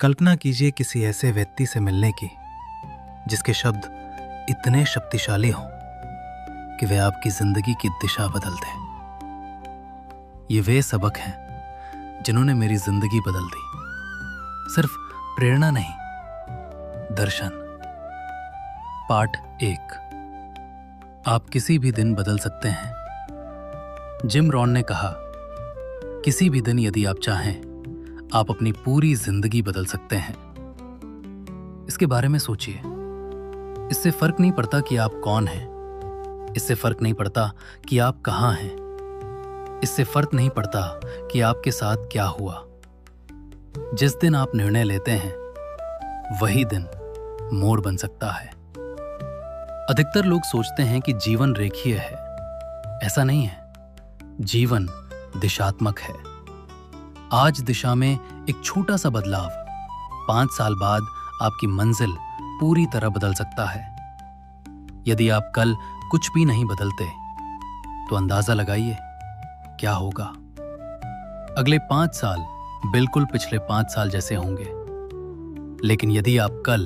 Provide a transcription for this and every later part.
कल्पना कीजिए किसी ऐसे व्यक्ति से मिलने की जिसके शब्द इतने शक्तिशाली हों कि वे आपकी जिंदगी की दिशा बदल दें। ये वे सबक हैं जिन्होंने मेरी जिंदगी बदल दी। सिर्फ प्रेरणा नहीं, दर्शन। पाठ 1। आप किसी भी दिन बदल सकते हैं। जिम रॉन ने कहा, किसी भी दिन यदि आप चाहें, आप अपनी पूरी जिंदगी बदल सकते हैं। इसके बारे में सोचिए। इससे फर्क नहीं पड़ता कि आप कौन हैं। इससे फर्क नहीं पड़ता कि आप कहां हैं। इससे फर्क नहीं पड़ता कि आपके साथ क्या हुआ। जिस दिन आप निर्णय लेते हैं, वही दिन मोड़ बन सकता है। अधिकतर लोग सोचते हैं कि जीवन रेखीय है। ऐसा नहीं है। जीवन दिशात्मक है। आज दिशा में एक छोटा सा बदलाव 5 साल बाद आपकी मंजिल पूरी तरह बदल सकता है। यदि आप कल कुछ भी नहीं बदलते, तो अंदाजा लगाइए क्या होगा। अगले 5 साल बिल्कुल पिछले 5 साल जैसे होंगे। लेकिन यदि आप कल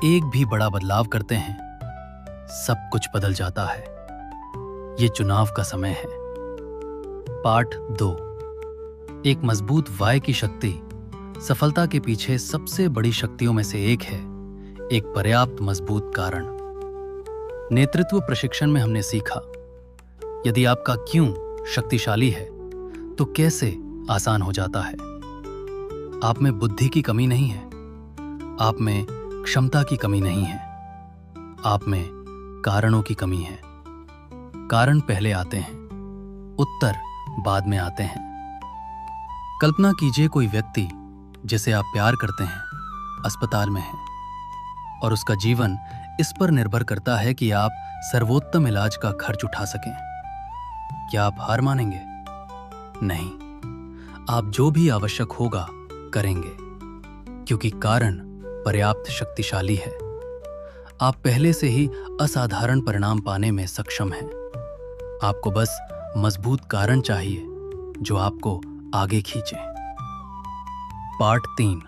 एक भी बड़ा बदलाव करते हैं, सब कुछ बदल जाता है। ये चुनाव का समय है। पाठ 2। एक मजबूत वाय की शक्ति सफलता के पीछे सबसे बड़ी शक्तियों में से एक है। एक पर्याप्त मजबूत कारण। नेतृत्व प्रशिक्षण में हमने सीखा, यदि आपका क्यों शक्तिशाली है, तो कैसे आसान हो जाता है। आप में बुद्धि की कमी नहीं है। आप में क्षमता की कमी नहीं है। आप में कारणों की कमी है। कारण पहले आते हैं, उत्तर बाद में आते हैं। कल्पना कीजिए कोई व्यक्ति जिसे आप प्यार करते हैं, अस्पताल में है और उसका जीवन इस पर निर्भर करता है कि आप सर्वोत्तम इलाज का खर्च उठा सकें। क्या आप हार मानेंगे? नहीं। आप जो भी आवश्यक होगा करेंगे, क्योंकि कारण पर्याप्त शक्तिशाली है। आप पहले से ही असाधारण परिणाम पाने में सक्षम हैं। आपको बस मजबूत कारण चाहिए जो आपको आगे खींचे। पाठ 3।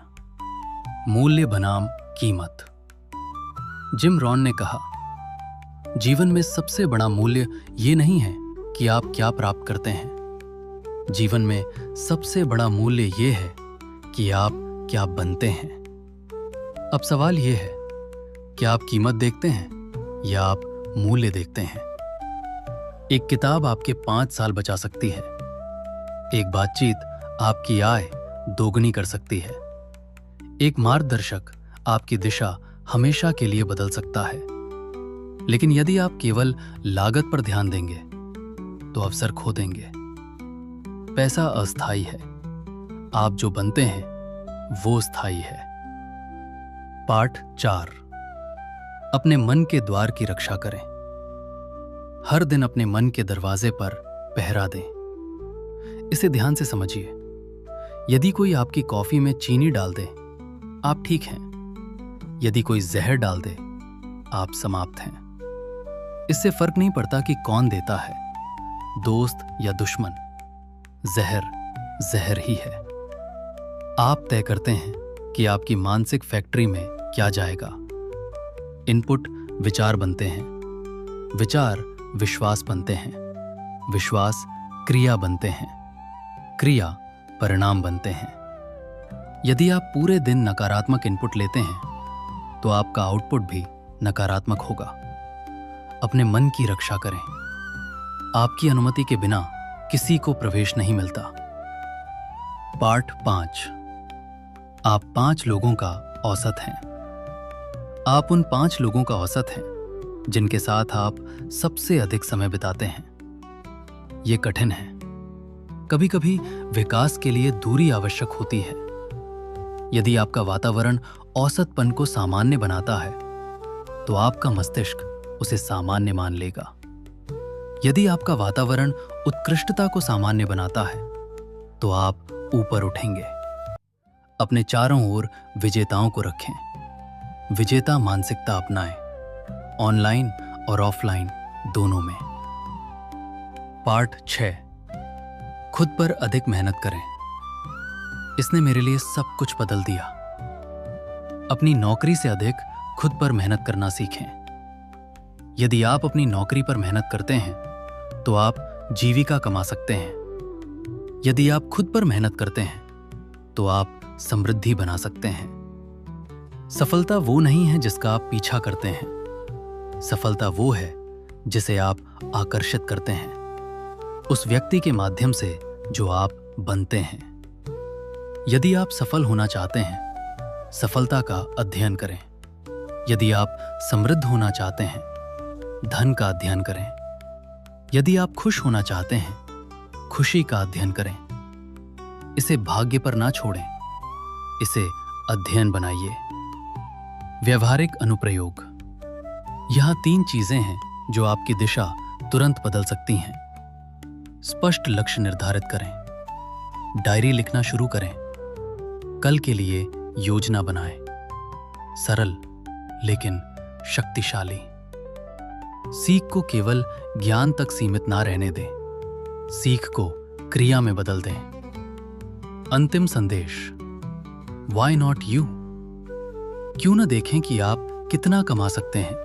मूल्य बनाम कीमत। जिम रॉन ने कहा, जीवन में सबसे बड़ा मूल्य ये नहीं है कि आप क्या प्राप्त करते हैं। जीवन में सबसे बड़ा मूल्य ये है कि आप क्या बनते हैं। अब सवाल ये है, क्या आप कीमत देखते हैं या आप मूल्य देखते हैं? एक किताब आपके 5 साल बचा सकती है। एक बातचीत आपकी आय दोगुनी कर सकती है। एक मार्गदर्शक आपकी दिशा हमेशा के लिए बदल सकता है। लेकिन यदि आप केवल लागत पर ध्यान देंगे, तो अवसर खो देंगे। पैसा अस्थायी है। आप जो बनते हैं, वो स्थायी है। पाठ 4। अपने मन के द्वार की रक्षा करें। हर दिन अपने मन के दरवाजे पर पहरा दें। इसे ध्यान से समझिए। यदि कोई आपकी कॉफी में चीनी डाल दे, आप ठीक हैं। यदि कोई जहर डाल दे, आप समाप्त हैं। इससे फर्क नहीं पड़ता कि कौन देता है, दोस्त या दुश्मन। जहर जहर ही है। आप तय करते हैं कि आपकी मानसिक फैक्ट्री में क्या जाएगा। इनपुट विचार बनते हैं। विचार विश्वास बनते हैं। विश्वास क्रिया बनते हैं। क्रिया परिणाम बनते हैं। यदि आप पूरे दिन नकारात्मक इनपुट लेते हैं, तो आपका आउटपुट भी नकारात्मक होगा। अपने मन की रक्षा करें। आपकी अनुमति के बिना किसी को प्रवेश नहीं मिलता। पाठ 5। आप 5 लोगों का औसत हैं। आप उन 5 लोगों का औसत हैं जिनके साथ आप सबसे अधिक समय बिताते हैं। ये कठिन है। कभी कभी विकास के लिए दूरी आवश्यक होती है। यदि आपका वातावरण औसतपन को सामान्य बनाता है, तो आपका मस्तिष्क उसे सामान्य मान लेगा। यदि आपका वातावरण उत्कृष्टता को सामान्य बनाता है, तो आप ऊपर उठेंगे। अपने चारों ओर विजेताओं को रखें। विजेता मानसिकता अपनाएं, ऑनलाइन और ऑफलाइन दोनों में। पाठ 6। खुद पर अधिक मेहनत करें। इसने मेरे लिए सब कुछ बदल दिया। अपनी नौकरी से अधिक खुद पर मेहनत करना सीखें। यदि आप अपनी नौकरी पर मेहनत करते हैं तो आप जीविका कमा सकते हैं। यदि आप खुद पर मेहनत करते हैं तो आप समृद्धि बना सकते हैं। सफलता वो नहीं है जिसका आप पीछा करते हैं। सफलता वो है जिसे आप आकर्षित करते हैं, उस व्यक्ति के माध्यम से जो आप बनते हैं। यदि आप सफल होना चाहते हैं, सफलता का अध्ययन करें। यदि आप समृद्ध होना चाहते हैं, धन का अध्ययन करें। यदि आप खुश होना चाहते हैं, खुशी का अध्ययन करें। इसे भाग्य पर ना छोड़ें, इसे अध्ययन बनाइए। व्यवहारिक अनुप्रयोग। यहां 3 चीजें हैं जो आपकी दिशा तुरंत बदल सकती हैं। स्पष्ट लक्ष्य निर्धारित करें। डायरी लिखना शुरू करें। कल के लिए योजना बनाएं। सरल लेकिन शक्तिशाली। सीख को केवल ज्ञान तक सीमित ना रहने दें, सीख को क्रिया में बदल दें। अंतिम संदेश, व्हाई नॉट यू? क्यों न देखें कि आप कितना कमा सकते हैं?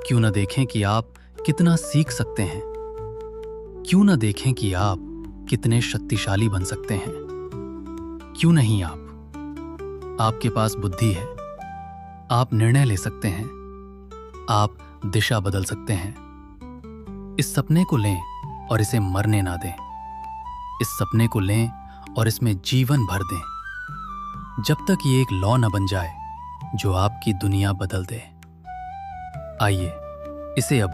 क्यों न देखें कि आप कितना सीख सकते हैं? क्यों न देखें कि आप कितने शक्तिशाली बन सकते हैं? क्यों नहीं आप? आपके पास बुद्धि है, आप निर्णय ले सकते हैं, आप दिशा बदल सकते हैं। इस सपने को लें और इसे मरने ना दें। इस सपने को लें और इसमें जीवन भर दें, जब तक ये एक लॉ न बन जाए जो आपकी दुनिया बदल दे। आइए इसे अब